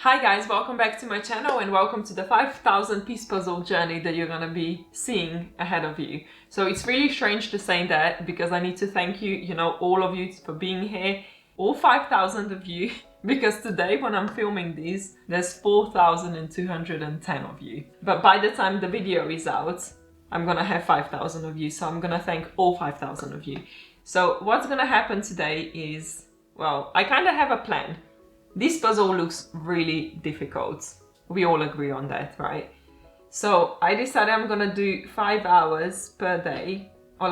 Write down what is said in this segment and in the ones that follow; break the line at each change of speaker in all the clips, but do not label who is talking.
Hi guys, welcome back to my channel and welcome to the 5,000 piece puzzle journey that you're gonna be seeing ahead of you. So it's really strange to say that because I need to thank you, all of you for being here, all 5,000 of you, because today when I'm filming these, there's 4,210 of you. But by the time the video is out, I'm gonna have 5,000 of you, so I'm gonna thank all 5,000 of you. So what's gonna happen today is, well, I kind of have a plan. This puzzle looks really difficult. We all agree on that, right? So I decided I'm gonna do 5 hours per day, or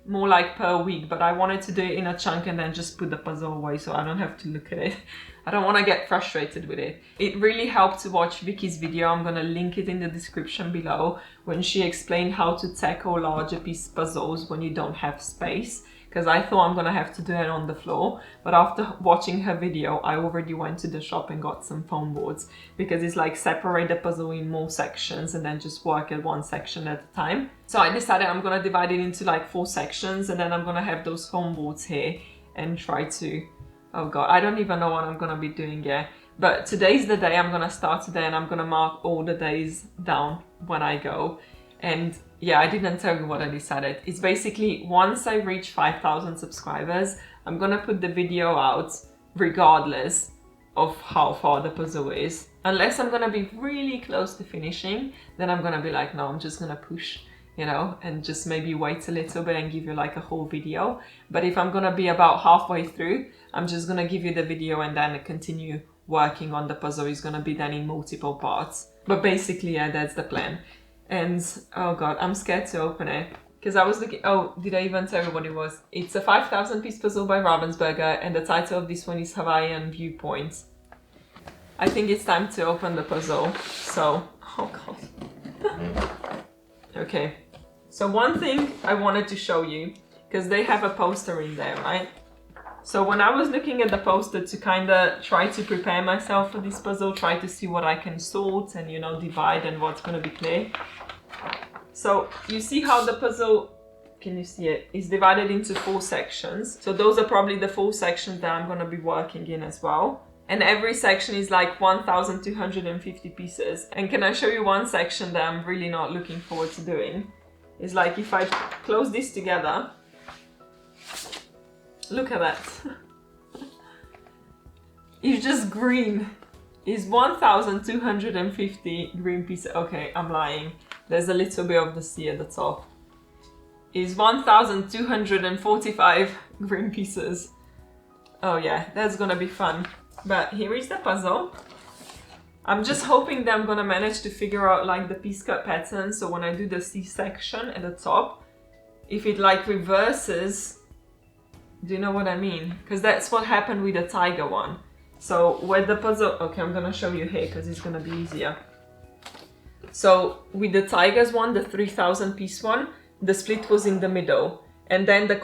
more like per week, but I wanted to do it in a chunk and then just put the puzzle away so I don't have to look at it. I don't want to get frustrated with it. It really helped to watch Vicky's video. I'm gonna link it in the description below when she explained how to tackle larger piece puzzles when you don't have space. Because I thought I'm gonna have to do it on the floor, but after watching her video, I already went to the shop and got some foam boards, because it's like separate the puzzle in more sections and then just work at one section at a time. So I decided I'm gonna divide it into like 4 sections, and then I'm gonna have those foam boards here and try to, oh god, I don't even know what I'm gonna be doing yet. But today's the day I'm gonna start today, and I'm gonna mark all the days down when I go. And yeah, I didn't tell you what I decided. It's basically once I reach 5,000 subscribers, I'm gonna put the video out regardless of how far the puzzle is. Unless I'm gonna be really close to finishing, then I'm gonna be like, no, I'm just gonna push, and just maybe wait a little bit and give you like a whole video. But if I'm gonna be about halfway through, I'm just gonna give you the video and then continue working on the puzzle. It's gonna be then in multiple parts. But basically, yeah, that's the plan. And oh god, I'm scared to open it because I was looking. Oh, did I even tell you what it was? It's a 5,000 piece puzzle by Ravensburger, and the title of this one is Hawaiian Viewpoint. I think it's time to open the puzzle. So, oh god. Okay. So one thing I wanted to show you, because they have a poster in there, right? So when I was looking at the poster to kind of try to prepare myself for this puzzle, try to see what I can sort and, divide and what's going to be clear. So you see how the puzzle, can you see it, is divided into 4 sections. So those are probably the 4 sections that I'm going to be working in as well. And every section is like 1,250 pieces. And can I show you one section that I'm really not looking forward to doing? It's like if I close this together, look at that. It's just green. It's 1,250 green pieces. Okay, I'm lying. There's a little bit of the sea at the top. It's 1,245 green pieces. Oh yeah, that's gonna be fun. But here is the puzzle. I'm just hoping that I'm gonna manage to figure out like the piece cut pattern. So when I do the C section at the top, if it like reverses, do you know what I mean? Because that's what happened with the tiger one. So with the puzzle, okay, I'm gonna show you here because it's gonna be easier. So with the tigers one, the 3,000 piece one, the split was in the middle, and then the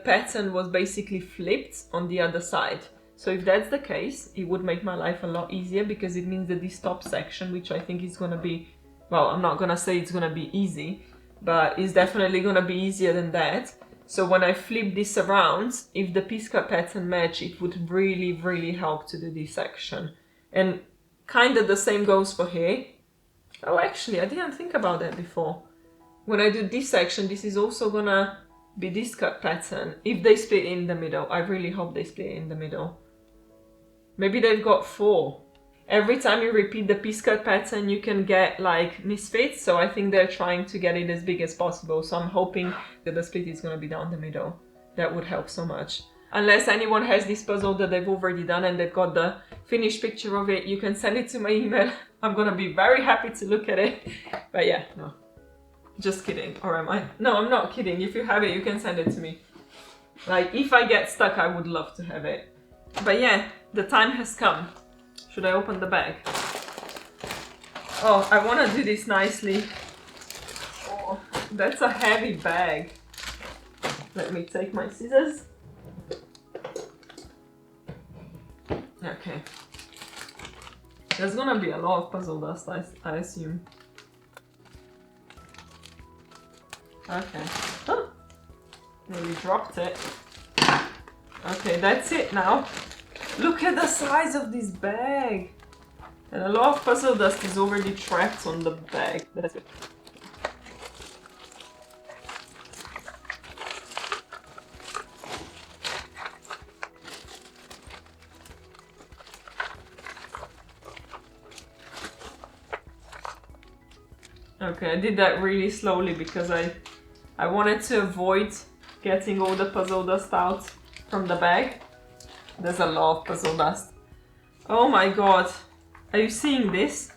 pattern was basically flipped on the other side. So if that's the case, it would make my life a lot easier, because it means that this top section, which I think is gonna be, well, I'm not gonna say it's gonna be easy, but it's definitely gonna be easier than that. So when I flip this around, if the piece cut pattern match, it would really, really help to do this section. And kind of the same goes for here. Oh, actually, I didn't think about that before. When I do this section, this is also gonna be this cut pattern. If they split in the middle, I really hope they split in the middle. Maybe they've got 4. Every time you repeat the piece cut pattern, you can get like misfits. So I think they're trying to get it as big as possible. So I'm hoping that the split is going to be down the middle. That would help so much. Unless anyone has this puzzle that they've already done and they've got the finished picture of it, you can send it to my email. I'm going to be very happy to look at it. But yeah, no. Just kidding. Or am I? No, I'm not kidding. If you have it, you can send it to me. Like, if I get stuck, I would love to have it. But yeah, the time has come. Should I open the bag? Oh, I want to do this nicely. Oh, that's a heavy bag. Let me take my scissors. Okay. There's gonna be a lot of puzzle dust, I assume. Okay. Oh, nearly dropped it. Okay, that's it now. Look at the size of this bag. And a lot of puzzle dust is already trapped on the bag. That's good. Okay, I did that really slowly because I wanted to avoid getting all the puzzle dust out from the bag. There's a lot of puzzle dust. Oh my god, are you seeing this?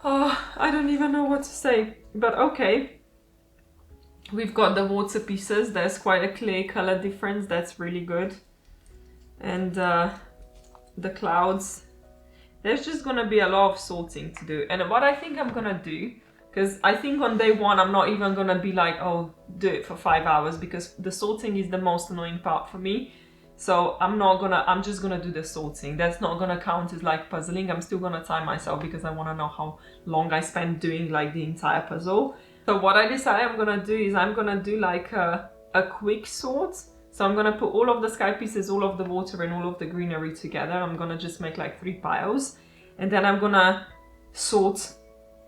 Oh, I don't even know what to say, but okay. We've got the water pieces. There's quite a clear color difference. That's really good. And the clouds. There's just gonna be a lot of sorting to do. And what I think I'm gonna do, because I think on day one I'm not even gonna be like, oh, do it for 5 hours, because the sorting is the most annoying part for me. So I'm just gonna do the sorting. That's not gonna count as like puzzling. I'm still gonna time myself because I wanna know how long I spend doing like the entire puzzle. So what I decided I'm gonna do is I'm gonna do like a quick sort. So I'm gonna put all of the sky pieces, all of the water and all of the greenery together. I'm gonna just make like 3 piles. And then I'm gonna sort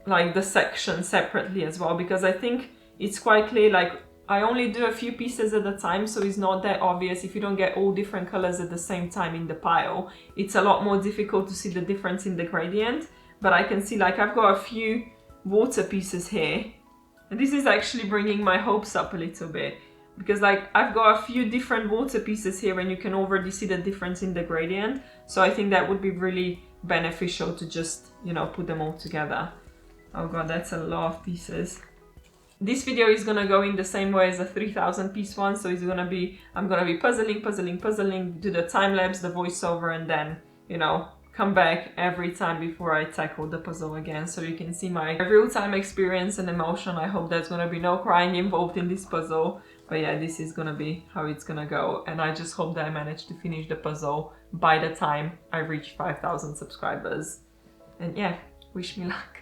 like the section separately as well, because I think it's quite clear, like I only do a few pieces at a time, so it's not that obvious. If you don't get all different colors at the same time in the pile, it's a lot more difficult to see the difference in the gradient. But I can see like I've got a few water pieces here. And this is actually bringing my hopes up a little bit. Because like I've got a few different water pieces here and you can already see the difference in the gradient. So I think that would be really beneficial to just, you know, put them all together. Oh god, that's a lot of pieces. This video is gonna go in the same way as a 3000 piece one. So it's gonna be, I'm gonna be puzzling, do the time lapse, the voiceover, and then, you know, come back every time before I tackle the puzzle again, so you can see my real-time experience and emotion. I hope there's gonna be no crying involved in this puzzle, but yeah, this is gonna be how it's gonna go, and I just hope that I manage to finish the puzzle by the time I reach 5,000 subscribers. And yeah, wish me luck.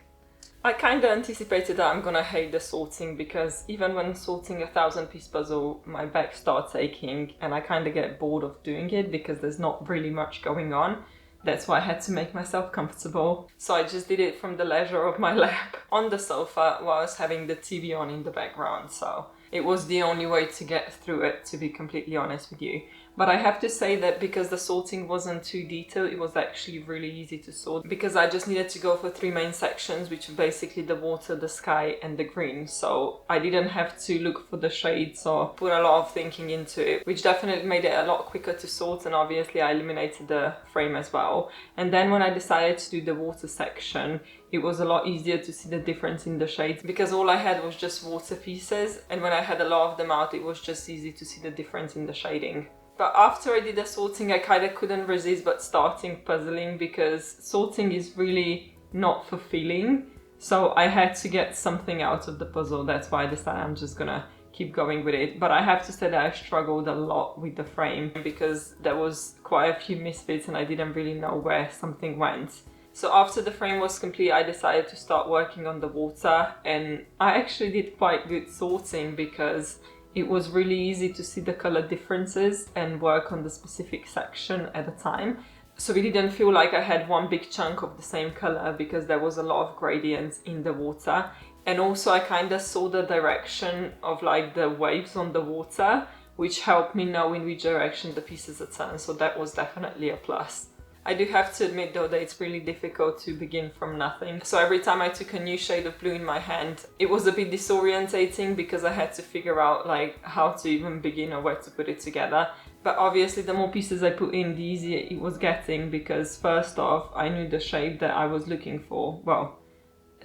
I kinda anticipated that I'm gonna hate the sorting, because even when sorting a 1000-piece puzzle, my back starts aching and I kinda get bored of doing it because there's not really much going on. That's why I had to make myself comfortable. So I just did it from the leisure of my lap on the sofa while I was having the TV on in the background. So it was the only way to get through it, to be completely honest with you. But I have to say that because the sorting wasn't too detailed, it was actually really easy to sort, because I just needed to go for 3 main sections, which are basically the water, the sky and the green. So I didn't have to look for the shades or put a lot of thinking into it, which definitely made it a lot quicker to sort, and obviously I eliminated the frame as well. And then when I decided to do the water section, it was a lot easier to see the difference in the shades, because all I had was just water pieces, and when I had a lot of them out, it was just easy to see the difference in the shading. But after I did the sorting, I kind of couldn't resist but starting puzzling, because sorting is really not fulfilling. So I had to get something out of the puzzle. That's why I decided I'm just gonna keep going with it. But I have to say that I struggled a lot with the frame, because there was quite a few misfits and I didn't really know where something went. So after the frame was complete, I decided to start working on the water, and I actually did quite good sorting because it was really easy to see the color differences and work on the specific section at a time. So it didn't feel like I had one big chunk of the same color, because there was a lot of gradients in the water. And also I kind of saw the direction of like the waves on the water, which helped me know in which direction the pieces are turned. So that was definitely a plus. I do have to admit though that it's really difficult to begin from nothing. So every time I took a new shade of blue in my hand, it was a bit disorientating, because I had to figure out like how to even begin or where to put it together. But obviously the more pieces I put in, the easier it was getting, because first off, I knew the shape that I was looking for. Well,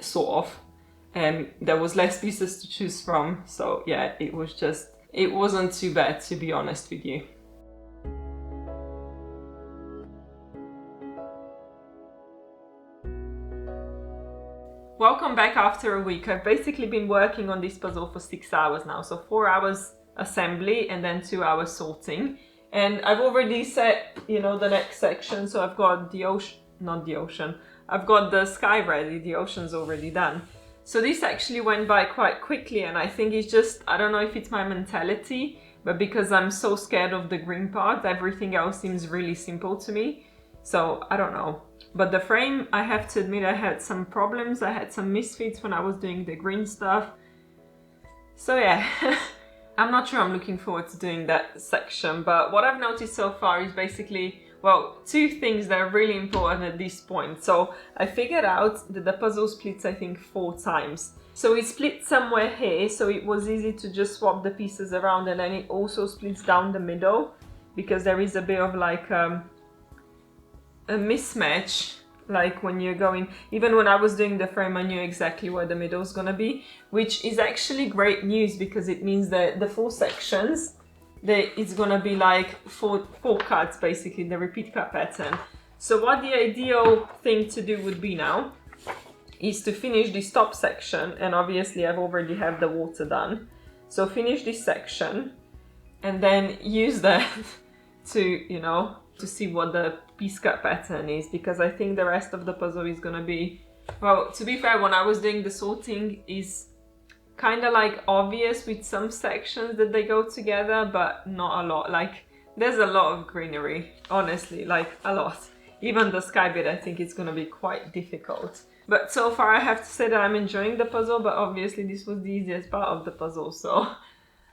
sort of. And there was less pieces to choose from. So yeah, it wasn't too bad, to be honest with you. Welcome back after a week. I've basically been working on this puzzle for 6 hours now. So 4 hours assembly and then 2 hours sorting. And I've already set, you know, the next section. So I've got the ocean, not the ocean. I've got the sky ready, the ocean's already done. So this actually went by quite quickly, and I think it's just, I don't know if it's my mentality, But because I'm so scared of the green part, everything else seems really simple to me. So I don't know. But the frame, I have to admit, I had some problems. I had some misfits when I was doing the green stuff. So yeah, I'm not sure I'm looking forward to doing that section. But what I've noticed so far is basically, well, two things that are really important at this point. So I figured out that the puzzle splits, I think, 4 times. So it split somewhere here, so it was easy to just swap the pieces around, and then it also splits down the middle because there is a bit of like a mismatch. Like when you're going, even when I was doing the frame, I knew exactly where the middle is gonna be, which is actually great news because it means that the 4 sections, it's gonna be like four cuts, basically, the repeat cut pattern. So what the ideal thing to do would be now is to finish this top section, and obviously I've already have the water done. So finish this section and then use that to, you know, to see what the piece cut pattern is, because I think the rest of the puzzle is gonna be, well, to be fair, when I was doing the sorting, is kind of like obvious with some sections that they go together, but not a lot. Like there's a lot of greenery, honestly, like a lot. Even the sky bit, I think it's gonna be quite difficult. But so far I have to say that I'm enjoying the puzzle, but obviously this was the easiest part of the puzzle, so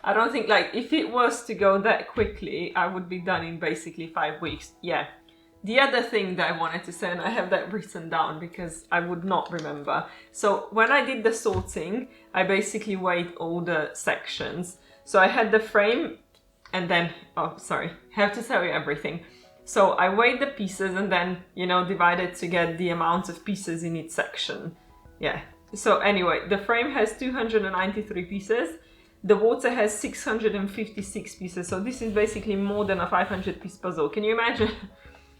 I don't think, like, if it was to go that quickly, I would be done in basically 5 weeks. Yeah. The other thing that I wanted to say, and I have that written down because I would not remember. So when I did the sorting, I basically weighed all the sections. So I had the frame and then, oh, sorry, I have to tell you everything. So I weighed the pieces and then, you know, divided to get the amount of pieces in each section. Yeah. So anyway, the frame has 293 pieces. The water has 656 pieces. So this is basically more than a 500 piece puzzle. Can you imagine?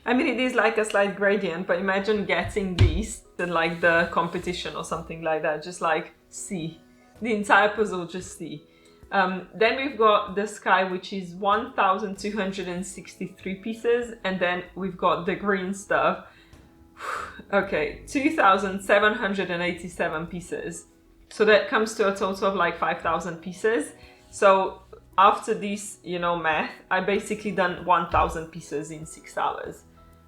I mean, it is like a slight gradient, but imagine getting these in like the competition or something like that. Just like see. The entire puzzle, just see. Then we've got the sky, which is 1,263 pieces, and then we've got the green stuff. Okay, 2,787 pieces. So that comes to a total of like 5,000 pieces. So after this, you know, math, I basically done 1,000 pieces in 6 hours,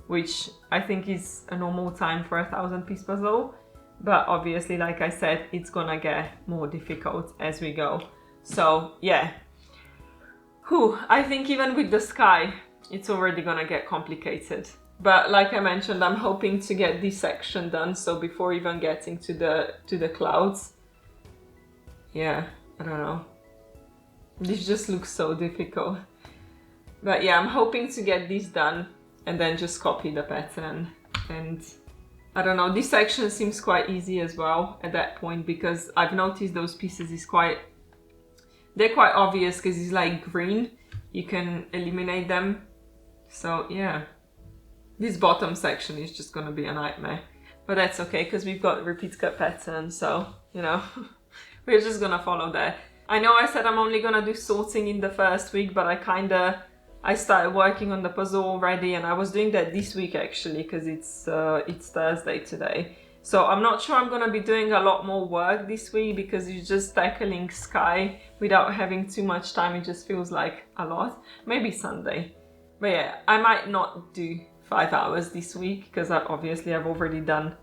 which I think is a normal time for a 1,000 piece puzzle. But obviously, like I said, it's gonna get more difficult as we go. So yeah, I think even with the sky, it's already gonna get complicated. But like I mentioned, I'm hoping to get this section done, so before even getting to the clouds. Yeah, I don't know. This just looks so difficult. But yeah, I'm hoping to get this done and then just copy the pattern. And I don't know, this section seems quite easy as well at that point, because I've noticed those pieces is they're quite obvious because it's like green. You can eliminate them. So yeah, this bottom section is just gonna be a nightmare. But that's okay because we've got repeat cut pattern, so you know, we're just gonna follow that. I know I said I'm only gonna do sorting in the first week, but I started working on the puzzle already, and I was doing that this week actually because it's Thursday today. So I'm not sure I'm gonna be doing a lot more work this week because it's just tackling sky without having too much time. It just feels like a lot. Maybe Sunday. But yeah, I might not do 5 hours this week because obviously I've already done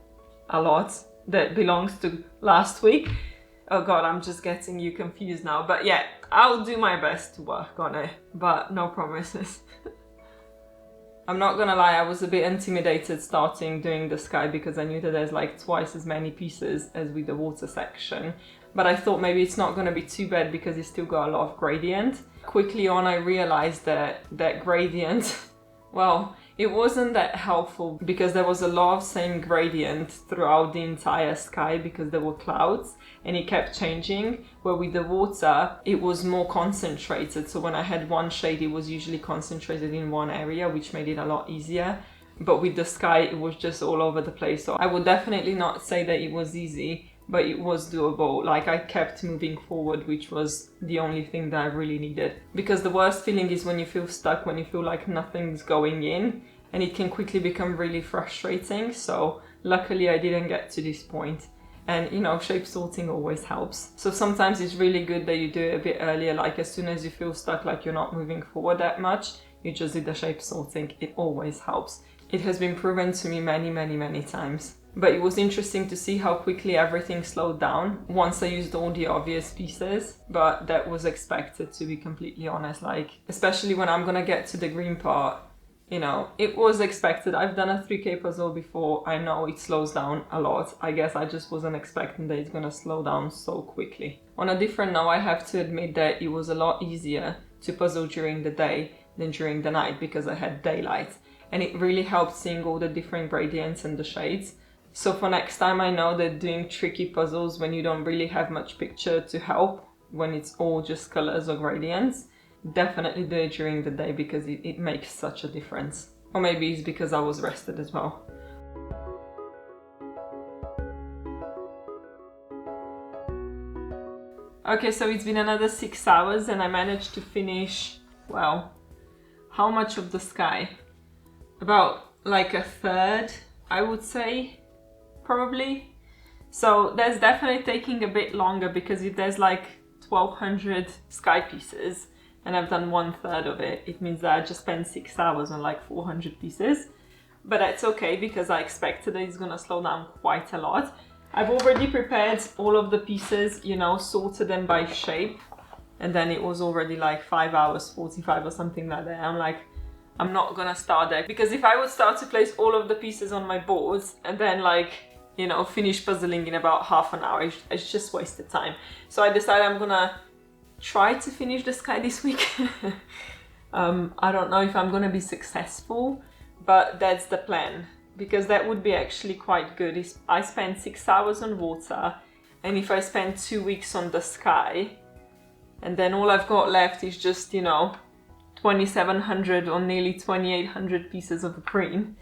a lot that belongs to last week. Oh god, I'm just getting you confused now. But yeah, I'll do my best to work on it, but no promises. I'm not gonna lie, I was a bit intimidated starting doing the sky because I knew that there's like twice as many pieces as with the water section. But I thought maybe it's not gonna be too bad because it's still got a lot of gradient. Quickly on, I realized that that gradient, well, it wasn't that helpful because there was a lot of same gradient throughout the entire sky because there were clouds and it kept changing, where with the water it was more concentrated. So when I had one shade, it was usually concentrated in one area, which made it a lot easier. But with the sky, it was just all over the place. So I would definitely not say that it was easy, but it was doable. Like I kept moving forward, which was the only thing that I really needed. Because the worst feeling is when you feel stuck, when you feel like nothing's going in, and it can quickly become really frustrating. So luckily I didn't get to this point. And you know, shape sorting always helps. So sometimes it's really good that you do it a bit earlier, like as soon as you feel stuck, like you're not moving forward that much, you just do the shape sorting. It always helps. It has been proven to me many times. But it was interesting to see how quickly everything slowed down once I used all the obvious pieces. But that was expected, to be completely honest. Like, especially when I'm gonna get to the green part, you know, it was expected. I've done a 3K puzzle before. I know it slows down a lot. I guess I just wasn't expecting that it's gonna slow down so quickly. On a different note, I have to admit that it was a lot easier to puzzle during the day than during the night because I had daylight. And it really helped seeing all the different gradients and the shades. So for next time, I know that doing tricky puzzles when you don't really have much picture to help, when it's all just colors or gradients, definitely do it during the day because it makes such a difference. Or maybe it's because I was rested as well. Okay, so it's been another 6 hours and I managed to finish, well, how much of the sky? About like a third, I would say, probably. So that's definitely taking a bit longer because if there's like 1200 sky pieces and I've done 1/3 of it, it means that I just spent 6 hours on like 400 pieces. But that's okay because I expected that it's gonna slow down quite a lot. I've already prepared all of the pieces, you know, sorted them by shape. And then it was already like 5 hours 45 or something like that. I'm like, I'm not gonna start there because if I would start to place all of the pieces on my boards and then like, you know, finish puzzling in about half an hour, it's just wasted time. So I decided I'm gonna try to finish the sky this week. I don't know if I'm gonna be successful, but that's the plan because that would be actually quite good. I spent 6 hours on water, and if I spend 2 weeks on the sky, and then all I've got left is just, you know, 2700 or nearly 2800 pieces of green.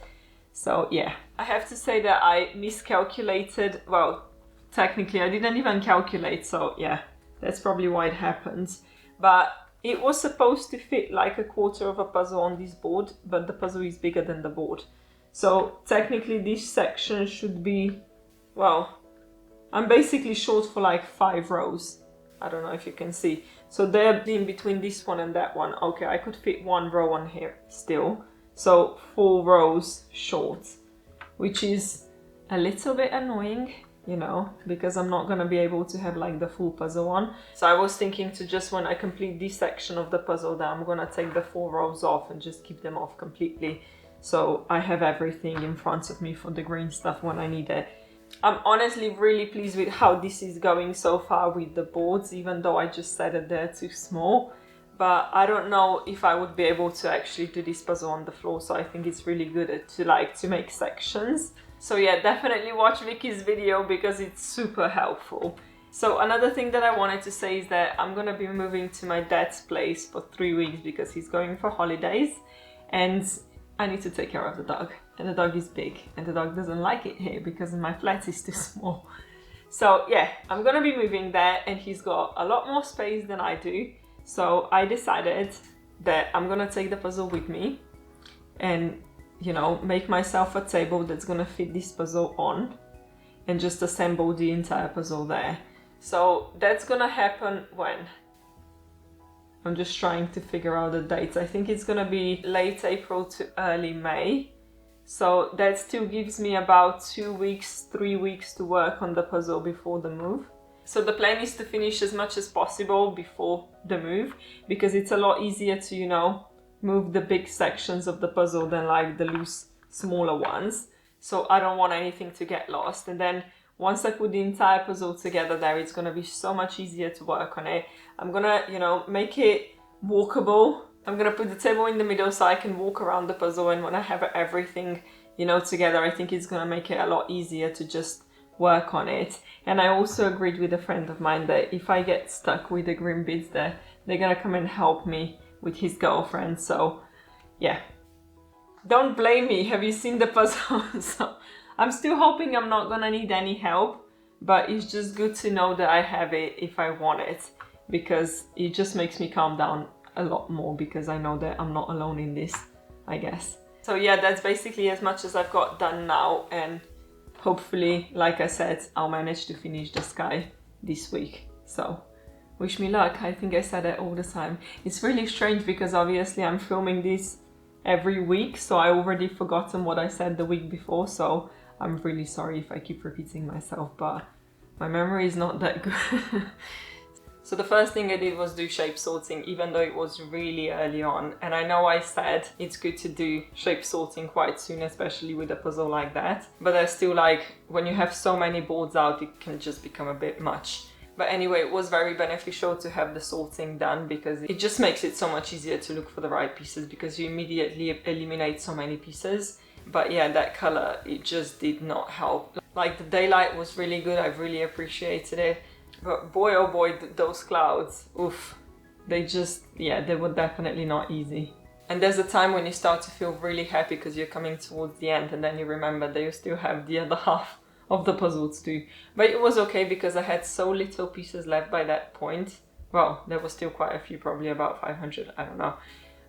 So yeah, I have to say that I miscalculated. Well, technically I didn't even calculate, so yeah, that's probably why it happens. But it was supposed to fit like a quarter of a puzzle on this board, but the puzzle is bigger than the board. So technically this section should be, well, I'm basically short for like 5 rows. I don't know if you can see. So they're in between this one and that one. Okay, I could fit 1 row on here still. So 4 rows short, which is a little bit annoying, you know, because I'm not gonna be able to have like the full puzzle on. So I was thinking to just, when I complete this section of the puzzle, that I'm gonna take the 4 rows off and just keep them off completely. So I have everything in front of me for the green stuff when I need it. I'm honestly really pleased with how this is going so far with the boards, even though I just said that they're too small. But I don't know if I would be able to actually do this puzzle on the floor, so I think it's really good to make sections. So yeah, definitely watch Vicky's video because it's super helpful. So another thing that I wanted to say is that I'm gonna be moving to my dad's place for 3 weeks because he's going for holidays, and I need to take care of the dog. And the dog is big and the dog doesn't like it here because my flat is too small. So yeah, I'm gonna be moving there and he's got a lot more space than I do. So I decided that I'm gonna take the puzzle with me and, you know, make myself a table that's gonna fit this puzzle on and just assemble the entire puzzle there. So that's gonna happen when? I'm just trying to figure out the dates. I think it's gonna be late April to early May. So that still gives me about 2 weeks, 3 weeks to work on the puzzle before the move. So the plan is to finish as much as possible before the move because it's a lot easier to, you know, move the big sections of the puzzle than like the loose, smaller ones. So I don't want anything to get lost. And then once I put the entire puzzle together there, it's gonna be so much easier to work on it. I'm gonna, you know, make it walkable. I'm gonna put the table in the middle so I can walk around the puzzle, and when I have everything, you know, together, I think it's gonna make it a lot easier to just work on it. And I also agreed with a friend of mine that if I get stuck with the green bits there, they're gonna come and help me with his girlfriend. So yeah, don't blame me. Have you seen the puzzle? So I'm still hoping I'm not gonna need any help, but it's just good to know that I have it if I want it, because it just makes me calm down a lot more because I know that I'm not alone in this, I guess. So yeah, that's basically as much as I've got done now, and hopefully, like I said, I'll manage to finish the sky this week. So wish me luck. I think I said it all the time. It's really strange because obviously I'm filming this every week, so I already forgotten what I said the week before, so I'm really sorry if I keep repeating myself, but my memory is not that good. So the first thing I did was do shape sorting, even though it was really early on. And I know I said it's good to do shape sorting quite soon, especially with a puzzle like that. But I still like, when you have so many boards out, it can just become a bit much. But anyway, it was very beneficial to have the sorting done because it just makes it so much easier to look for the right pieces because you immediately eliminate so many pieces. But yeah, that color, it just did not help. Like the daylight was really good, I really appreciated it. But boy, oh boy, those clouds, oof, they just, yeah, they were definitely not easy. And there's a time when you start to feel really happy because you're coming towards the end and then you remember that you still have the other half of the puzzle to do. But it was okay because I had so little pieces left by that point. Well, there was still quite a few, probably about 500, I don't know.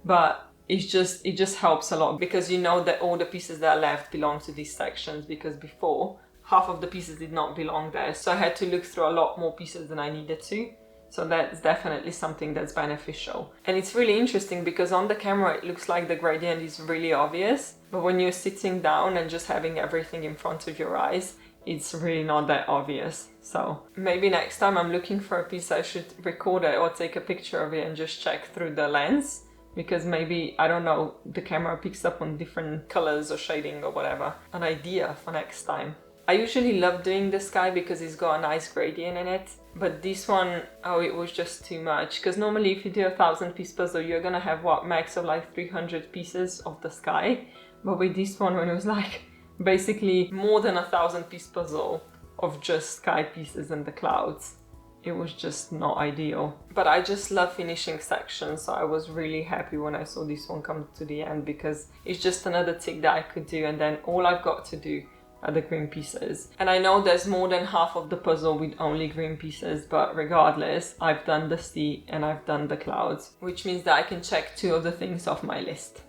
But it just helps a lot because you know that all the pieces that are left belong to these sections, because before, half of the pieces did not belong there. So I had to look through a lot more pieces than I needed to. So that's definitely something that's beneficial. And it's really interesting because on the camera it looks like the gradient is really obvious, but when you're sitting down and just having everything in front of your eyes, it's really not that obvious. So maybe next time I'm looking for a piece, I should record it or take a picture of it and just check through the lens, because maybe, I don't know, the camera picks up on different colors or shading or whatever. An idea for next time. I usually love doing the sky because it's got a nice gradient in it, but this one, oh, it was just too much. Because normally if you do a 1,000-piece puzzle, you're gonna have what, max of like 300 pieces of the sky. But with this one, when it was like basically more than a 1,000-piece puzzle of just sky pieces and the clouds, it was just not ideal. But I just love finishing sections, so I was really happy when I saw this one come to the end because it's just another tick that I could do, and then all I've got to do are the green pieces. And I know there's more than half of the puzzle with only green pieces, but regardless, I've done the sea and I've done the clouds, which means that I can check 2 of the things off my list.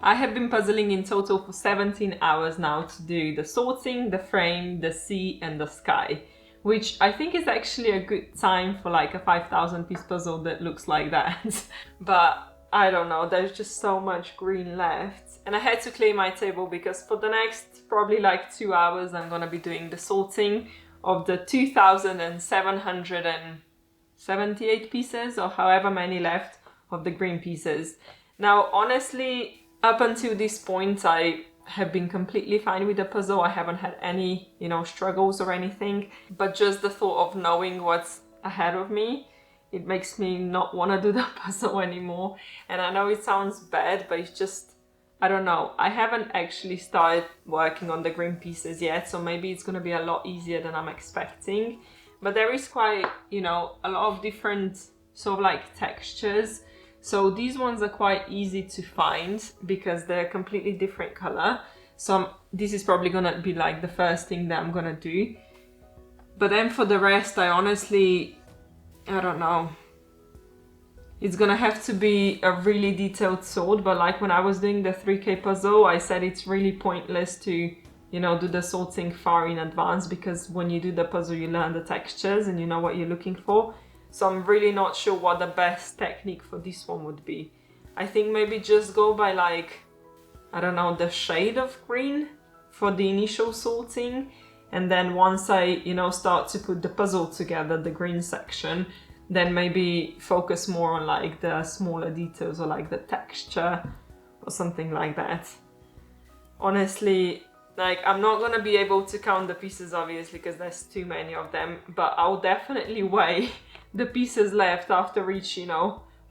I have been puzzling in total for 17 hours now to do the sorting, the frame, the sea and the sky, which I think is actually a good time for like a 5,000-piece puzzle that looks like that. But I don't know, there's just so much green left. And I had to clear my table because for the next probably like 2 hours I'm gonna be doing the sorting of the 2,778 pieces, or however many left of the green pieces. Now honestly, up until this point, I have been completely fine with the puzzle. I haven't had any, struggles or anything. But just the thought of knowing what's ahead of me, it makes me not want to do the puzzle anymore. And I know it sounds bad, but it's just, I don't know. I haven't actually started working on the green pieces yet, so maybe it's going to be a lot easier than I'm expecting. But there is quite, a lot of different sort of like textures. So these ones are quite easy to find because they're a completely different color. So this is probably gonna be like the first thing that I'm gonna do. But then for the rest, I honestly, I don't know. It's gonna have to be a really detailed sort, but like when I was doing the 3K puzzle, I said it's really pointless to, do the sorting far in advance, because when you do the puzzle, you learn the textures and you know what you're looking for. So I'm really not sure what the best technique for this one would be. I think maybe just go by like, I don't know, the shade of green for the initial sorting. And then once I, start to put the puzzle together, the green section, then maybe focus more on like the smaller details or like the texture or something like that. Honestly, like I'm not gonna be able to count the pieces obviously because there's too many of them, but I'll definitely weigh the pieces left after each,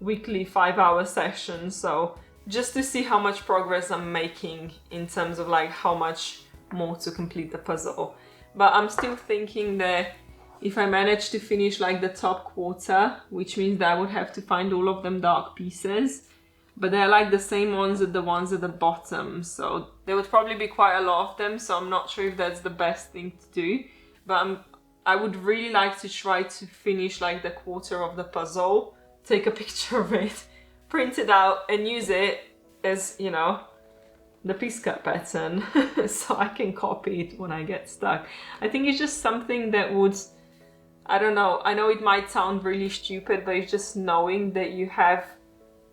weekly 5-hour session. So just to see how much progress I'm making in terms of like how much more to complete the puzzle. But I'm still thinking that if I manage to finish like the top quarter, which means that I would have to find all of them dark pieces, but they're like the same ones as the ones at the bottom. So there would probably be quite a lot of them. So I'm not sure if that's the best thing to do, but I would really like to try to finish like the quarter of the puzzle, take a picture of it, print it out and use it as, you know, the piece cut pattern so I can copy it when I get stuck. I think it's just something that would, I don't know, I know it might sound really stupid, but it's just knowing that you have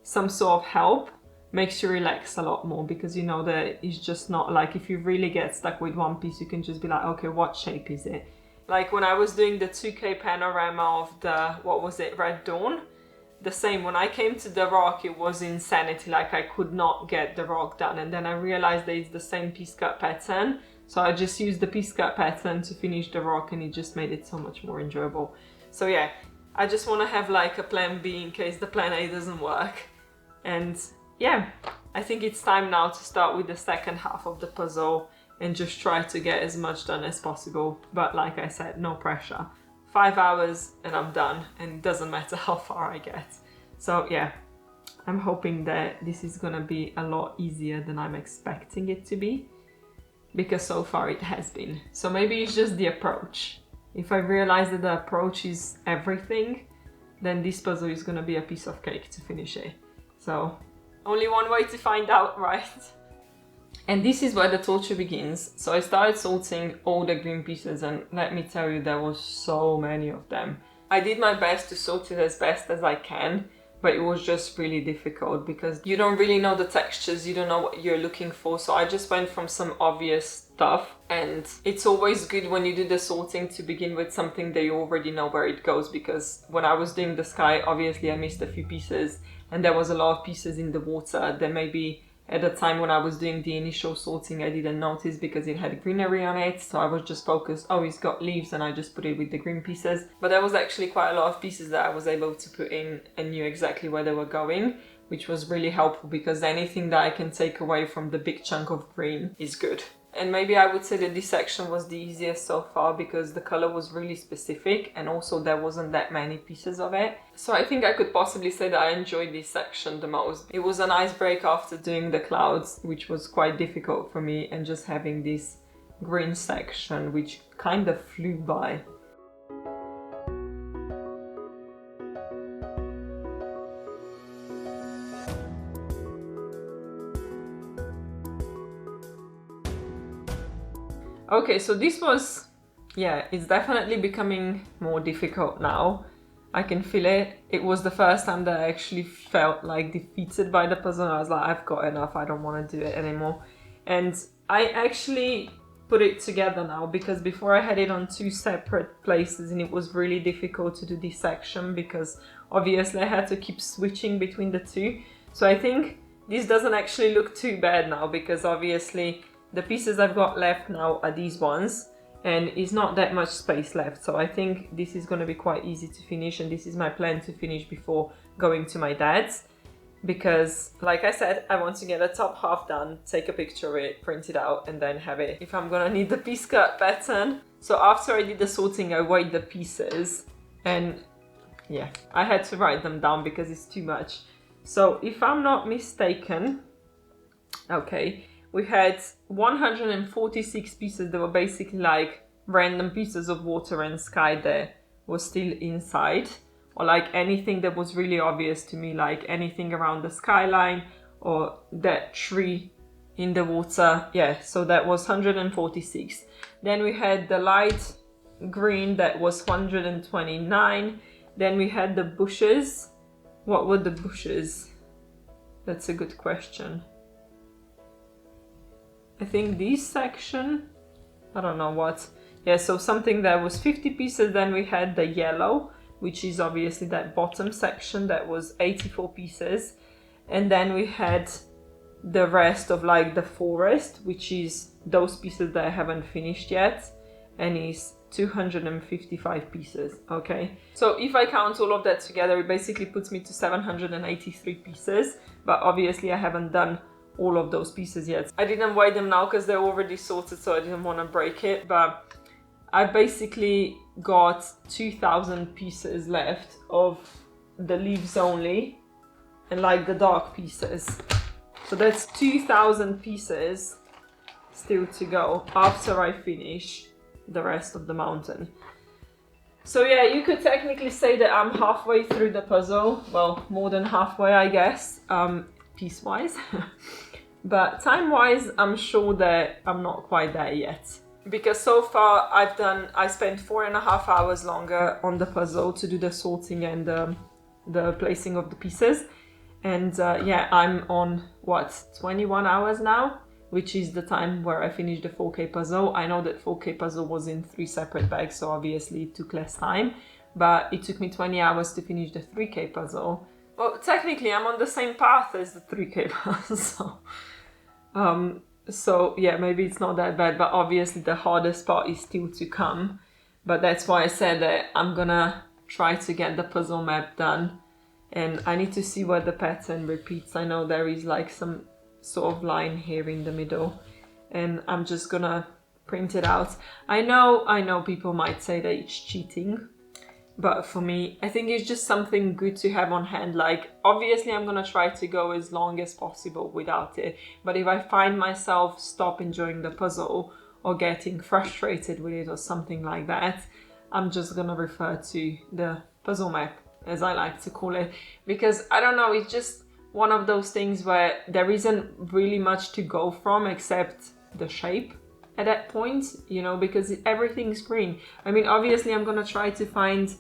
some sort of help makes you relax a lot more, because you know that it's just not like if you really get stuck with one piece, you can just be like, okay, what shape is it? Like when I was doing the 2K panorama of the, what was it, Red Dawn? The same, when I came to the rock, it was insanity, like I could not get the rock done. And then I realized that it's the same piece cut pattern. So I just used the piece cut pattern to finish the rock and it just made it so much more enjoyable. So yeah, I just want to have like a plan B in case the plan A doesn't work. And yeah, I think it's time now to start with the second half of the puzzle and just try to get as much done as possible. But like I said, no pressure. 5 hours and I'm done, and it doesn't matter how far I get. So yeah, I'm hoping that this is gonna be a lot easier than I'm expecting it to be, because so far it has been. So maybe it's just the approach. If I realize that the approach is everything, then this puzzle is gonna be a piece of cake to finish it. So only one way to find out, right? And this is where the torture begins. So I started sorting all the green pieces, and let me tell you, there was so many of them. I did my best to sort it as best as I can, but it was just really difficult because you don't really know the textures, you don't know what you're looking for. So I just went from some obvious stuff, and it's always good when you do the sorting to begin with something that you already know where it goes, because when I was doing the sky, obviously I missed a few pieces and there was a lot of pieces in the water that maybe at the time when I was doing the initial sorting I didn't notice because it had greenery on it, so I was just focused, oh, it's got leaves, and I just put it with the green pieces. But there was actually quite a lot of pieces that I was able to put in and knew exactly where they were going, which was really helpful because anything that I can take away from the big chunk of green is good. And maybe I would say that this section was the easiest so far because the color was really specific and also there wasn't that many pieces of it. So I think I could possibly say that I enjoyed this section the most. It was a nice break after doing the clouds, which was quite difficult for me, and just having this green section which kind of flew by. Okay, so this was, yeah, it's definitely becoming more difficult now. I can feel it. It was the first time that I actually felt like defeated by the puzzle. I was like, I've got enough, I don't want to do it anymore. And I actually put it together now because before I had it on two separate places and it was really difficult to do this section because obviously I had to keep switching between the two. So I think this doesn't actually look too bad now because obviously the pieces I've got left now are these ones and it's not that much space left. So I think this is going to be quite easy to finish, and this is my plan to finish before going to my dad's because, like I said, I want to get the top half done, take a picture of it, print it out, and then have it if I'm going to need the piece cut pattern. So after I did the sorting, I weighed the pieces and yeah, I had to write them down because it's too much. So if I'm not mistaken, okay, we had 146 pieces that were basically like random pieces of water and sky that was still inside, or like anything that was really obvious to me, like anything around the skyline or that tree in the water. Yeah, so that was 146. Then we had the light green that was 129. Then we had the bushes. What were the bushes? That's a good question. I think this section, I don't know what. Yeah, so something that was 50 pieces. Then we had the yellow, which is obviously that bottom section, that was 84 pieces. And then we had the rest of like the forest, which is those pieces that I haven't finished yet, and is 255 pieces. Okay, so if I count all of that together, it basically puts me to 783 pieces, but obviously I haven't done all of those pieces yet. I didn't weigh them now because they're already sorted, so I didn't want to break it, but I basically got 2,000 pieces left of the leaves only and like the dark pieces. So that's 2,000 pieces still to go after I finish the rest of the mountain. So yeah, you could technically say that I'm halfway through the puzzle. Well, more than halfway, I guess, piece-wise. But time-wise, I'm sure that I'm not quite there yet. Because so far I spent 4.5 hours longer on the puzzle to do the sorting and the placing of the pieces. And yeah, I'm on, what, 21 hours now? Which is the time where I finished the 4K puzzle. I know that 4K puzzle was in 3 separate bags, so obviously it took less time. But it took me 20 hours to finish the 3K puzzle. Well, technically I'm on the same path as the 3K puzzle. So yeah, maybe it's not that bad, but obviously the hardest part is still to come. But that's why I said that I'm gonna try to get the puzzle map done. And I need to see where the pattern repeats. I know there is like some sort of line here in the middle, and I'm just gonna print it out. I know people might say that it's cheating, but for me, I think it's just something good to have on hand. Like, obviously I'm gonna try to go as long as possible without it, but if I find myself stop enjoying the puzzle or getting frustrated with it or something like that, I'm just gonna refer to the puzzle map, as I like to call it, because I don't know, it's just one of those things where there isn't really much to go from except the shape at that point, you know, because everything's green. I mean, obviously I'm gonna try to find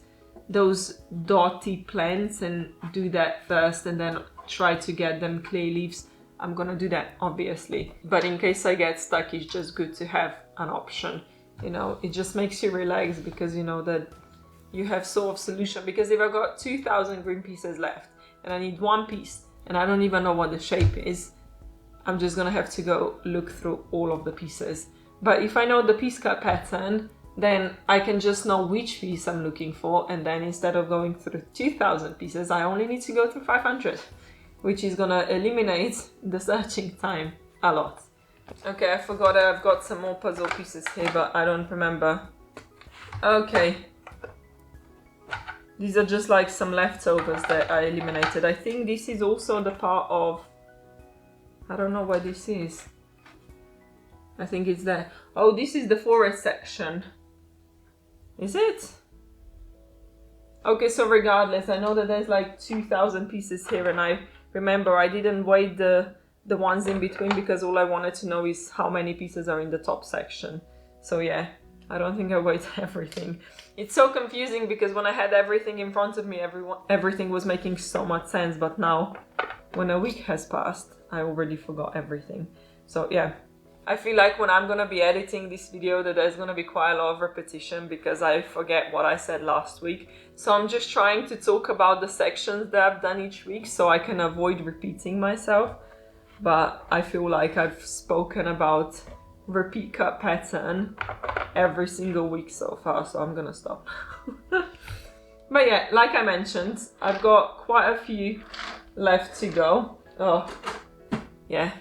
those dotty plants and do that first, and then try to get them clay leaves. I'm gonna do that, obviously, but in case I get stuck, it's just good to have an option, you know. It just makes you relax because you know that you have sort of solution. Because if I've got 2,000 green pieces left and I need one piece and I don't even know what the shape is, I'm just gonna have to go look through all of the pieces. But if I know the piece cut pattern, then I can just know which piece I'm looking for, and then instead of going through 2,000 pieces, I only need to go through 500, which is gonna eliminate the searching time a lot. Okay, I forgot that I've got some more puzzle pieces here, but I don't remember. Okay. These are just like some leftovers that I eliminated. I think this is also the part of... I don't know what this is. I think it's there. Oh, this is the forest section. Is it? Okay, so regardless, I know that there's like 2,000 pieces here, and I remember I didn't weigh the ones in between because all I wanted to know is how many pieces are in the top section. So yeah, I don't think I weighed everything. It's so confusing because when I had everything in front of me, everything was making so much sense, but now, when a week has passed, I already forgot everything. So yeah. I feel like when I'm gonna be editing this video that there's gonna be quite a lot of repetition because I forget what I said last week. So I'm just trying to talk about the sections that I've done each week so I can avoid repeating myself. But I feel like I've spoken about repeat cut pattern every single week so far, so I'm gonna stop. But yeah, like I mentioned, I've got quite a few left to go. Oh, yeah.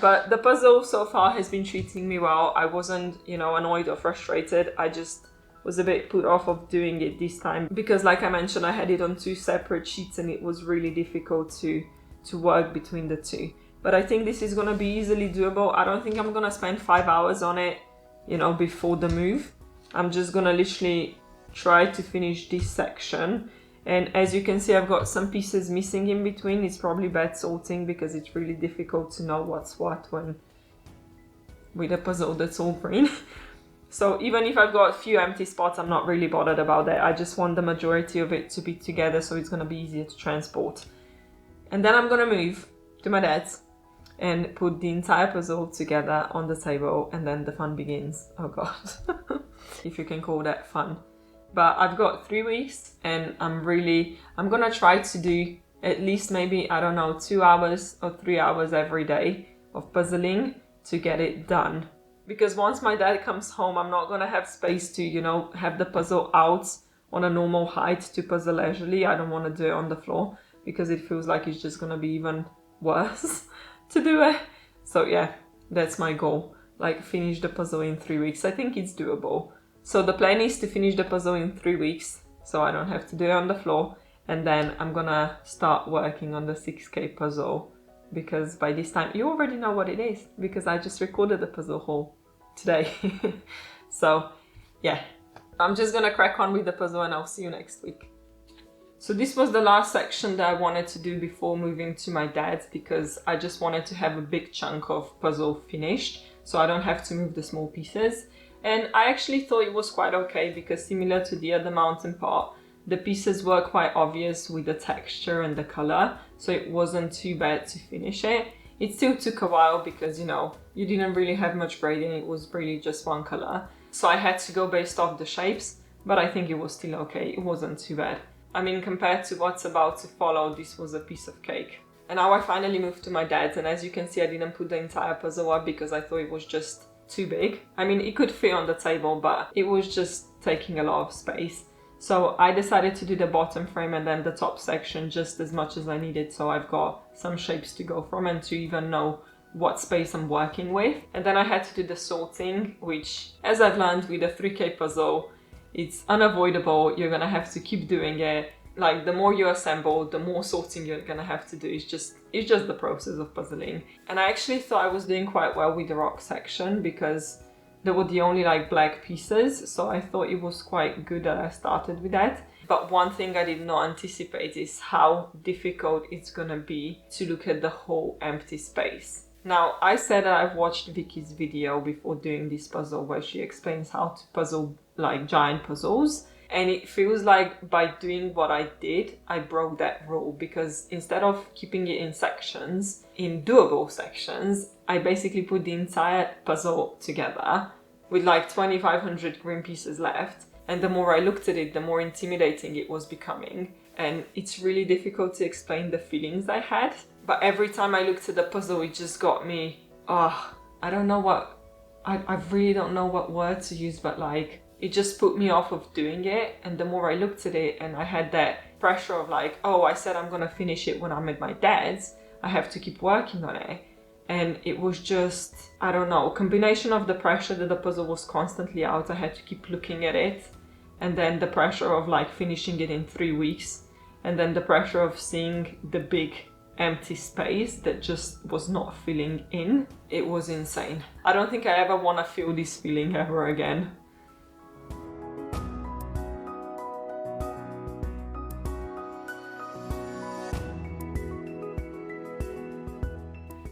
But the puzzle so far has been treating me well. I wasn't, you know, annoyed or frustrated. I just was a bit put off of doing it this time because, like I mentioned, I had it on 2 separate sheets and it was really difficult to work between the two. But I think this is going to be easily doable. I don't think I'm going to spend 5 hours on it, you know, before the move. I'm just going to literally try to finish this section. And as you can see, I've got some pieces missing in between. It's probably bad sorting because it's really difficult to know what's what when with a puzzle that's all green. So even if I've got a few empty spots, I'm not really bothered about that. I just want the majority of it to be together so it's going to be easier to transport. And then I'm going to move to my dad's and put the entire puzzle together on the table, and then the fun begins. Oh god. If you can call that fun. But I've got 3 weeks and I'm gonna try to do at least maybe, I don't know, 2 hours or 3 hours every day of puzzling to get it done. Because once my dad comes home, I'm not gonna have space to, you know, have the puzzle out on a normal height to puzzle leisurely. I don't want to do it on the floor because it feels like it's just gonna be even worse to do it. So yeah, that's my goal. Like, finish the puzzle in 3 weeks. I think it's doable. So the plan is to finish the puzzle in 3 weeks, so I don't have to do it on the floor. And then I'm gonna start working on the 6K puzzle, because by this time you already know what it is, because I just recorded the puzzle haul today. So yeah, I'm just gonna crack on with the puzzle and I'll see you next week. So this was the last section that I wanted to do before moving to my dad's, because I just wanted to have a big chunk of puzzle finished so I don't have to move the small pieces. And I actually thought it was quite okay, because similar to the other mountain part, the pieces were quite obvious with the texture and the color, so it wasn't too bad to finish it. It still took a while because, you know, you didn't really have much grading, it was really just one color. So I had to go based off the shapes, but I think it was still okay, it wasn't too bad. I mean, compared to what's about to follow, this was a piece of cake. And now I finally moved to my dad's, and as you can see, I didn't put the entire puzzle up because I thought it was just too big. I mean, it could fit on the table, but it was just taking a lot of space. So I decided to do the bottom frame and then the top section just as much as I needed, so I've got some shapes to go from and to even know what space I'm working with. And then I had to do the sorting, which, as I've learned with a 3K puzzle, it's unavoidable. You're gonna have to keep doing it. Like, the more you assemble, the more sorting you're gonna have to do. It's just the process of puzzling. And I actually thought I was doing quite well with the rock section because they were the only like black pieces, so I thought it was quite good that I started with that. But one thing I did not anticipate is how difficult it's gonna be to look at the whole empty space. Now, I said that I've watched Vicky's video before doing this puzzle where she explains how to puzzle like giant puzzles. And it feels like by doing what I did, I broke that rule, because instead of keeping it in sections, in doable sections, I basically put the entire puzzle together with like 2,500 green pieces left. And the more I looked at it, the more intimidating it was becoming. And it's really difficult to explain the feelings I had. But every time I looked at the puzzle, it just got me, I don't know what, I really don't know what word to use, but like, it just put me off of doing it. And the more I looked at it and I had that pressure of like, oh, I said I'm gonna finish it when I'm at my dad's, I have to keep working on it. And it was just, I don't know, a combination of the pressure that the puzzle was constantly out, I had to keep looking at it, and then the pressure of like finishing it in 3 weeks, and then the pressure of seeing the big empty space that just was not filling in. It was insane. I don't think I ever want to feel this feeling ever again.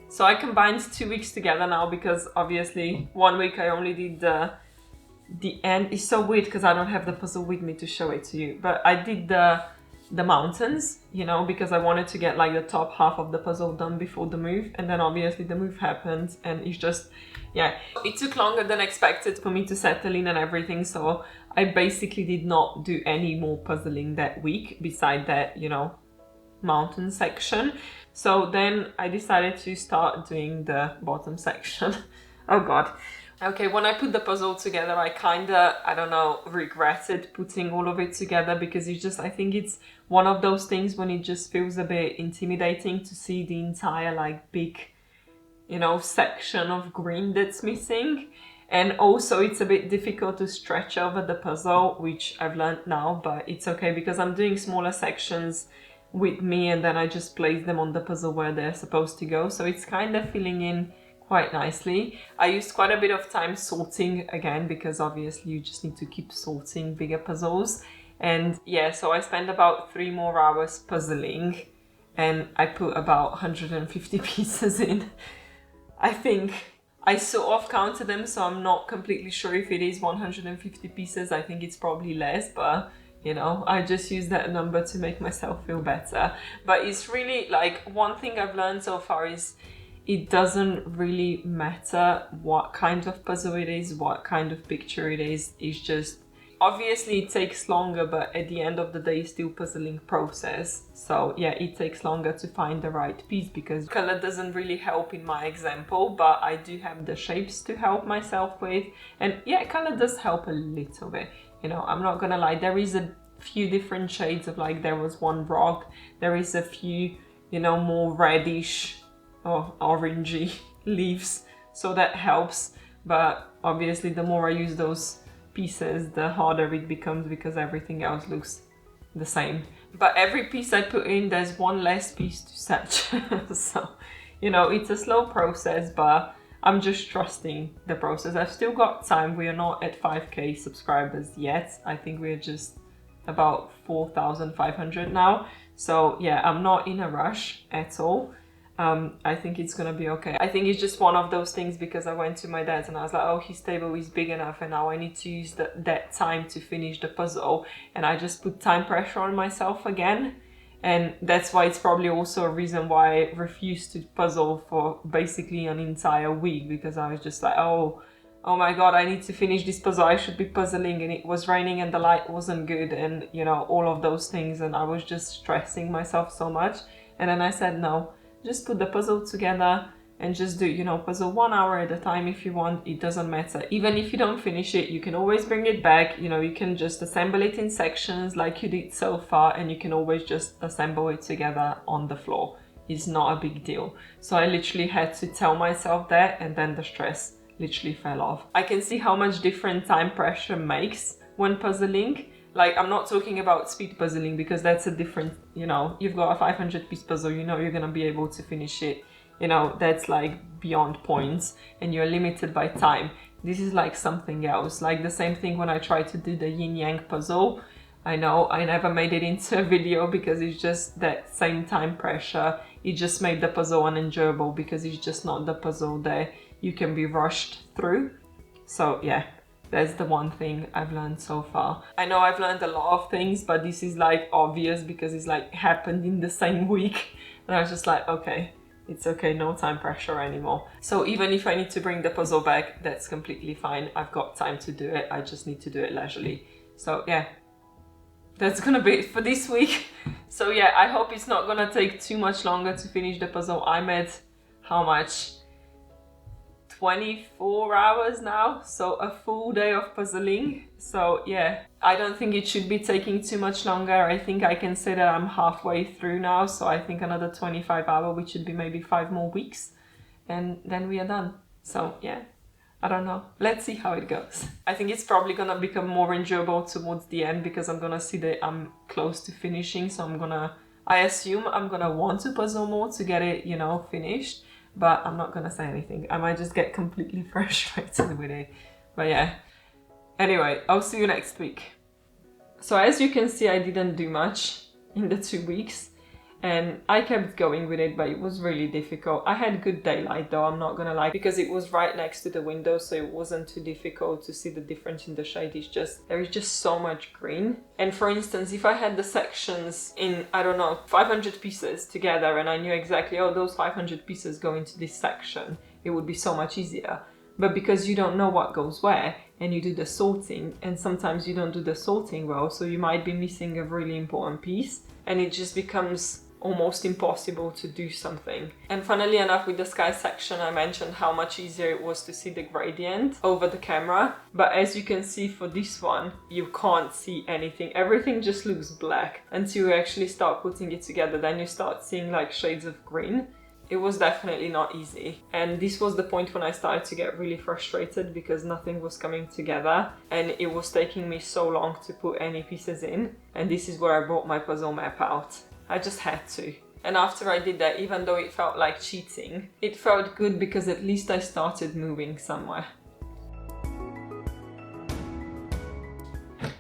So I combined 2 weeks together now because obviously 1 week I only did the end. It's so weird because I don't have the puzzle with me to show it to you, but I did the mountains, you know, because I wanted to get like the top half of the puzzle done before the move, and then obviously the move happened and it's just, yeah, it took longer than expected for me to settle in and everything, so I basically did not do any more puzzling that week beside that, you know, mountain section. So then I decided to start doing the bottom section. Oh god. Okay, when I put the puzzle together, I kinda, I don't know, regretted putting all of it together, because it's just, I think it's one of those things when it just feels a bit intimidating to see the entire like big, you know, section of green that's missing. And also it's a bit difficult to stretch over the puzzle, which I've learned now, but it's okay because I'm doing smaller sections with me and then I just place them on the puzzle where they're supposed to go. So it's kind of filling in quite nicely. I used quite a bit of time sorting again, because obviously you just need to keep sorting bigger puzzles. And yeah, so I spent about 3 more hours puzzling and I put about 150 pieces in. I think I sort of counted them, so I'm not completely sure if it is 150 pieces. I think it's probably less, but you know, I just use that number to make myself feel better. But it's really like, one thing I've learned so far is it doesn't really matter what kind of puzzle it is, what kind of picture it is. It's just, obviously it takes longer, but at the end of the day it's still puzzling process. So yeah, it takes longer to find the right piece because color doesn't really help in my example, but I do have the shapes to help myself with. And yeah, color does help a little bit. You know, I'm not gonna lie, there is a few different shades of like, there was one rock, there is a few, you know, more reddish or orangey leaves, so that helps. But obviously the more I use those pieces, the harder it becomes because everything else looks the same. But every piece I put in, there's one less piece to set. So, you know, it's a slow process, but I'm just trusting the process. I've still got time. We are not at 5k subscribers yet. I think we're just about 4,500 now. So yeah, I'm not in a rush at all. I think it's gonna be okay. I think it's just one of those things because I went to my dad's and I was like, oh, his table is big enough and now I need to use that time to finish the puzzle, and I just put time pressure on myself again. And that's why it's probably also a reason why I refused to puzzle for basically an entire week, because I was just like, oh my god, I need to finish this puzzle, I should be puzzling, and it was raining and the light wasn't good, and you know, all of those things, and I was just stressing myself so much. And then I said, no, just put the puzzle together and just do, you know, puzzle 1 hour at a time if you want. It doesn't matter. Even if you don't finish it, you can always bring it back. You know, you can just assemble it in sections like you did so far, and you can always just assemble it together on the floor. It's not a big deal. So I literally had to tell myself that, and then the stress literally fell off. I can see how much different time pressure makes when puzzling. Like, I'm not talking about speed puzzling because that's a different, you know, you've got a 500 piece puzzle, you know, you're gonna be able to finish it. You know, that's like beyond points and you're limited by time. This is like something else. Like the same thing when I tried to do the yin yang puzzle. I know I never made it into a video because it's just that same time pressure. It just made the puzzle unenjoyable because it's just not the puzzle that you can be rushed through. So yeah, that's the one thing I've learned so far. I know I've learned a lot of things, but this is like obvious because it's like happened in the same week. And I was just like, okay, it's okay, no time pressure anymore. So even if I need to bring the puzzle back, that's completely fine. I've got time to do it. I just need to do it leisurely. So yeah, that's gonna be it for this week. So yeah, I hope it's not gonna take too much longer to finish the puzzle. I'm at how much? 24 hours now, so a full day of puzzling. So yeah, I don't think it should be taking too much longer. I think I can say that I'm halfway through now, so I think another 25 hours, which should be maybe 5 more weeks, and then we are done. So yeah, I don't know, let's see how it goes. I think it's probably gonna become more enjoyable towards the end because I'm gonna see that I'm close to finishing, so I assume I'm gonna want to puzzle more to get it, you know, finished. But I'm not gonna say anything. I might just get completely frustrated with it. But yeah. Anyway, I'll see you next week. So as you can see, I didn't do much in the 2 weeks. And I kept going with it, but it was really difficult. I had good daylight though, I'm not gonna lie, because it was right next to the window, so it wasn't too difficult to see the difference in the shade. It's just, there is just so much green. And for instance, if I had the sections in, I don't know, 500 pieces together and I knew exactly, oh, those 500 pieces go into this section, it would be so much easier. But because you don't know what goes where, and you do the sorting, and sometimes you don't do the sorting well, so you might be missing a really important piece, and it just becomes almost impossible to do something. And funnily enough, with the sky section, I mentioned how much easier it was to see the gradient over the camera. But as you can see for this one, you can't see anything. Everything just looks black until you actually start putting it together. Then you start seeing like shades of green. It was definitely not easy. And this was the point when I started to get really frustrated because nothing was coming together and it was taking me so long to put any pieces in. And this is where I brought my puzzle map out. I just had to. And after I did that, even though it felt like cheating, it felt good because at least I started moving somewhere.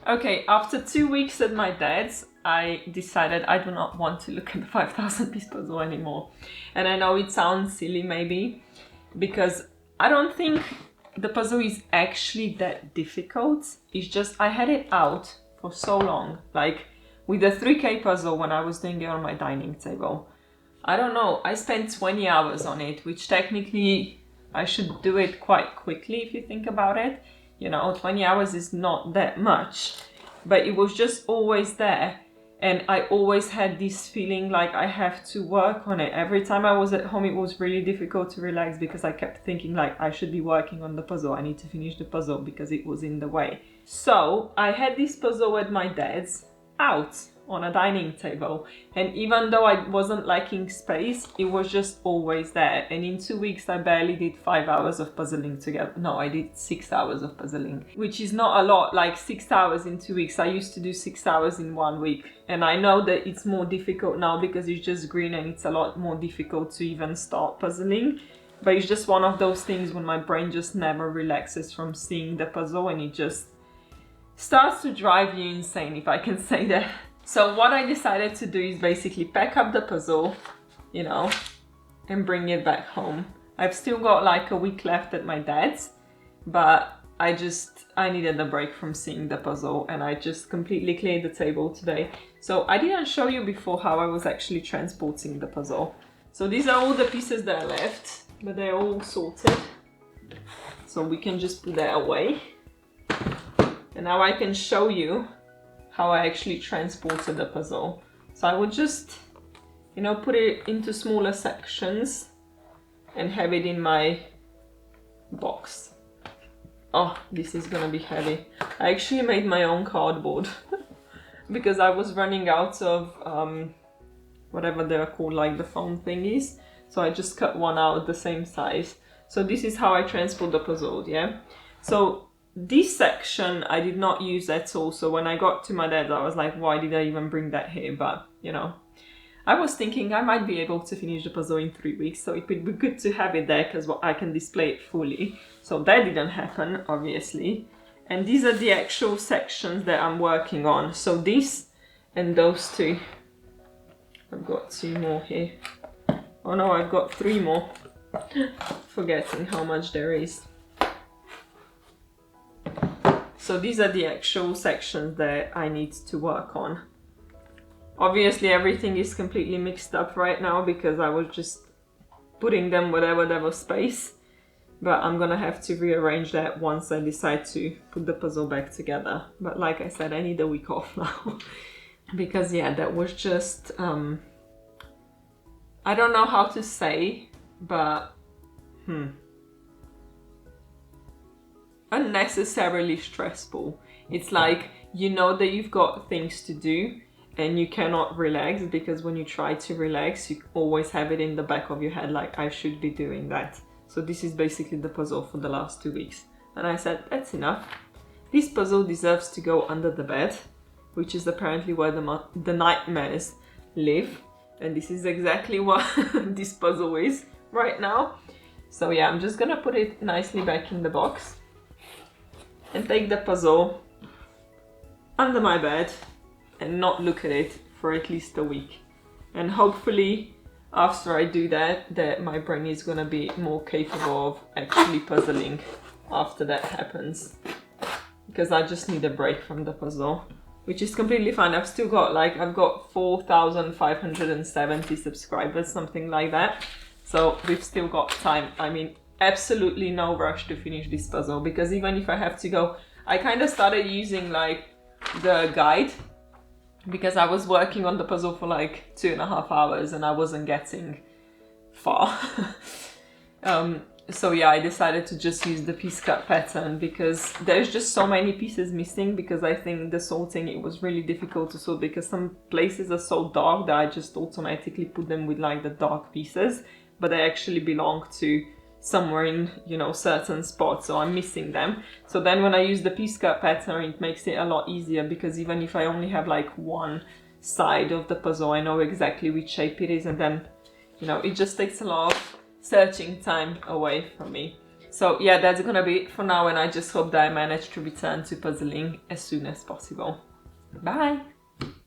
Okay, after 2 weeks at my dad's, I decided I do not want to look at the 5,000 piece puzzle anymore. And I know it sounds silly maybe, because I don't think the puzzle is actually that difficult. It's just I had it out for so long, like with the 3K puzzle when I was doing it on my dining table. I don't know, I spent 20 hours on it, which technically I should do it quite quickly if you think about it. You know, 20 hours is not that much, but it was just always there. And I always had this feeling like I have to work on it. Every time I was at home, it was really difficult to relax because I kept thinking like I should be working on the puzzle. I need to finish the puzzle because it was in the way. So I had this puzzle at my dad's out on a dining table, and even though I wasn't liking space, it was just always there. And in 2 weeks I barely did 5 hours of puzzling together. No, I did 6 hours of puzzling, which is not a lot. Like 6 hours in 2 weeks. I used to do 6 hours in 1 week, and I know that it's more difficult now because it's just green and it's a lot more difficult to even start puzzling. But it's just one of those things when my brain just never relaxes from seeing the puzzle, and it just starts to drive you insane, if I can say that. So what I decided to do is basically pack up the puzzle, you know, and bring it back home. I've still got like a week left at my dad's, but I needed a break from seeing the puzzle, and I just completely cleared the table today. So I didn't show you before how I was actually transporting the puzzle. So these are all the pieces that are left, but they're all sorted. So we can just put that away. And now I can show you how I actually transported the puzzle. So I would just, you know, put it into smaller sections and have it in my box. Oh, this is gonna be heavy. I actually made my own cardboard because I was running out of whatever they're called, like the foam thingies. So I just cut one out the same size. So this is how I transport the puzzle, yeah? So this section I did not use at all. So when I got to my dad's, I was like, why did I even bring that here? But, you know, I was thinking I might be able to finish the puzzle in 3 weeks, so it would be good to have it there because I can display it fully. So that didn't happen, obviously. And these are the actual sections that I'm working on. So this and those two. I've got 2 more here. Oh no, I've got 3 more. Forgetting how much there is. So these are the actual sections that I need to work on. Obviously everything is completely mixed up right now because I was just putting them wherever there was space. But I'm gonna have to rearrange that once I decide to put the puzzle back together. But like I said, I need a week off now. Because yeah, that was just, I don't know how to say, but unnecessarily stressful. It's like, you know that you've got things to do and you cannot relax, because when you try to relax, you always have it in the back of your head, like, I should be doing that. So this is basically the puzzle for the last 2 weeks. And I said, that's enough. This puzzle deserves to go under the bed, which is apparently where the nightmares live. And this is exactly what this puzzle is right now. So yeah, I'm just gonna put it nicely back in the box and take the puzzle under my bed and not look at it for at least a week. And hopefully after I do that my brain is gonna be more capable of actually puzzling after that happens. Because I just need a break from the puzzle, which is completely fine. I've still got I've got 4,570 subscribers, something like that. So we've still got time. I mean, absolutely no rush to finish this puzzle, because even if I have to go, I kind of started using like the guide, because I was working on the puzzle for like 2.5 hours and I wasn't getting far. So yeah, I decided to just use the piece cut pattern, because there's just so many pieces missing, because I think the sorting, it was really difficult to sort, because some places are so dark that I just automatically put them with like the dark pieces, but they actually belong to somewhere in, you know, certain spots, so I'm missing them. So then when I use the piece cut pattern, it makes it a lot easier, because even if I only have like one side of the puzzle, I know exactly which shape it is, and then, you know, it just takes a lot of searching time away from me. So yeah, that's gonna be it for now, and I just hope that I manage to return to puzzling as soon as possible. Bye!